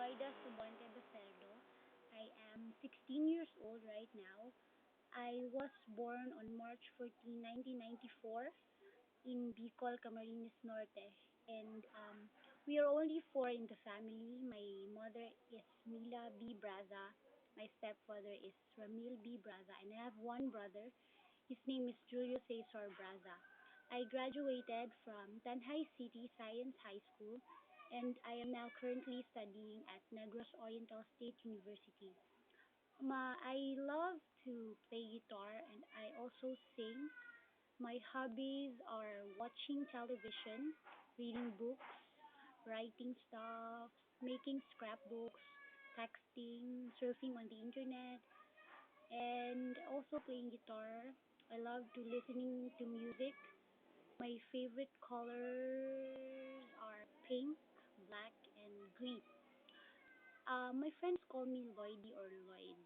Loida Subonte Becerro. I am 16 years old right now. I was born on March 14, 1994 in Bicol, Camarines Norte. And we are only four in the family. My mother is Mila B. Braza. My stepfather is Ramil B. Braza. And I have one brother. His name is Julio Cesar Braza. I graduated from Tanhay City Science High School, and I am now currently studying at Negros Oriental State University. I love to play guitar and I also sing. My hobbies are watching television, reading books, writing stuff, making scrapbooks, texting, surfing on the internet, and also playing guitar. I love to listening to music. My favorite colors are pink, black, and green. My friends call me Lloydie or Lloyd.